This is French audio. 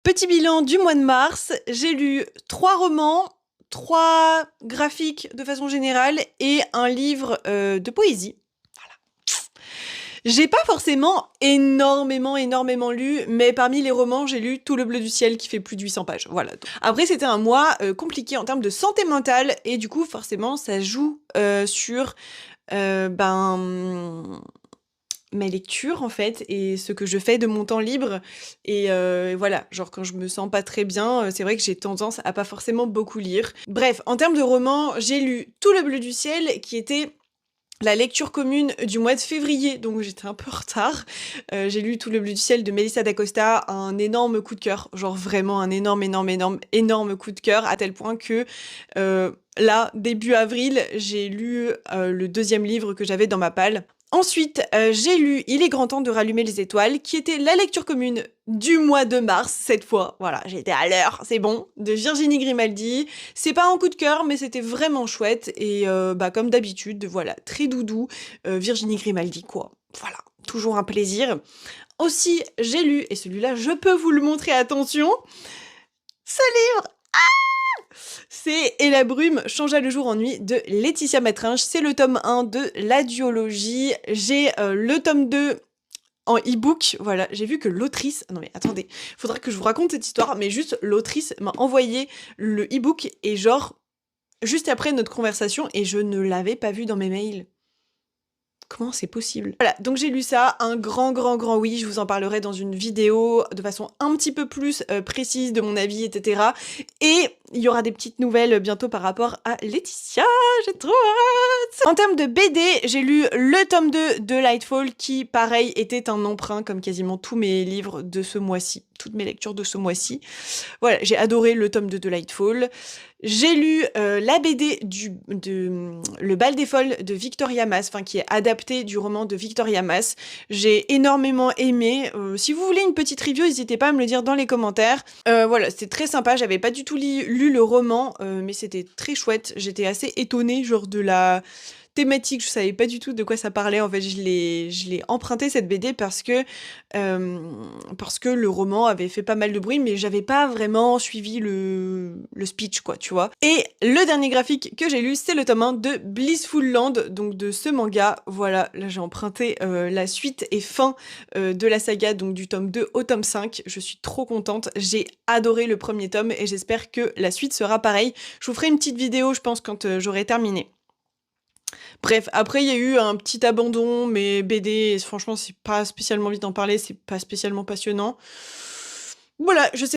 Petit bilan du mois de mars, j'ai lu 3 romans, 3 graphiques de façon générale et un livre, de poésie. Voilà. J'ai pas forcément énormément lu, mais parmi les romans, j'ai lu Tout le bleu du ciel qui fait plus de 800 pages, voilà. Après c'était un mois, compliqué en termes de santé mentale et du coup forcément ça joue, sur, ben, mes lectures en fait et ce que je fais de mon temps libre et voilà, genre quand je me sens pas très bien, c'est vrai que j'ai tendance à pas forcément beaucoup lire. Bref, en termes de romans, j'ai lu Tout le bleu du ciel qui était la lecture commune du mois de février, donc j'étais un peu en retard. J'ai lu Tout le bleu du ciel de Melissa d'Acosta, un énorme coup de cœur, genre vraiment un énorme coup de cœur, à tel point que là, début avril, j'ai lu le 2e livre que j'avais dans ma palle. Ensuite, j'ai lu Il est grand temps de rallumer les étoiles, qui était la lecture commune du mois de mars, cette fois. Voilà, j'étais à l'heure, c'est bon, de Virginie Grimaldi. C'est pas un coup de cœur, mais c'était vraiment chouette. Et bah, comme d'habitude, voilà, très doudou, Virginie Grimaldi, quoi. Voilà, toujours un plaisir. Aussi, j'ai lu, et celui-là, je peux vous le montrer, attention, ce livre. C'est Et la brume changea le jour en nuit de Laetitia Matringe. C'est le tome 1 de la duologie. J'ai le tome 2 en e-book. Voilà, j'ai vu que l'autrice... Non mais attendez, faudra que je vous raconte cette histoire, mais juste l'autrice m'a envoyé le e-book et genre, juste après notre conversation, et je ne l'avais pas vu dans mes mails. Comment c'est possible? Voilà, donc j'ai lu ça, un grand oui, je vous en parlerai dans une vidéo de façon un petit peu plus précise de mon avis, etc. Et il y aura des petites nouvelles bientôt par rapport à Laetitia, j'ai trop hâte! En termes de BD, j'ai lu le tome 2 de Lightfall qui, pareil, était un emprunt comme quasiment tous mes livres de ce mois-ci, toutes mes lectures de ce mois-ci. Voilà, j'ai adoré le tome 2 de Lightfall. J'ai lu la BD Le bal des folles de Victoria Mass, enfin qui est adapté du roman de Victoria Mass. J'ai énormément aimé. Si vous voulez une petite review, n'hésitez pas à me le dire dans les commentaires. Voilà, c'était très sympa. J'avais pas du tout lu le roman, mais c'était très chouette. J'étais assez étonnée, genre de la thématique, je savais pas du tout de quoi ça parlait. En fait, je l'ai emprunté cette BD parce que le roman avait fait pas mal de bruit, mais j'avais pas vraiment suivi le speech, quoi, tu vois. Et le dernier graphique que j'ai lu, c'est le tome 1 de Blissful Land, donc de ce manga. Voilà, là j'ai emprunté la suite et fin de la saga, donc du tome 2 au tome 5. Je suis trop contente, j'ai adoré le premier tome et j'espère que la suite sera pareille. Je vous ferai une petite vidéo, je pense, quand j'aurai terminé. Bref, après il y a eu un petit abandon, mais BD, franchement c'est pas spécialement envie d'en parler, c'est pas spécialement passionnant. Voilà, je sais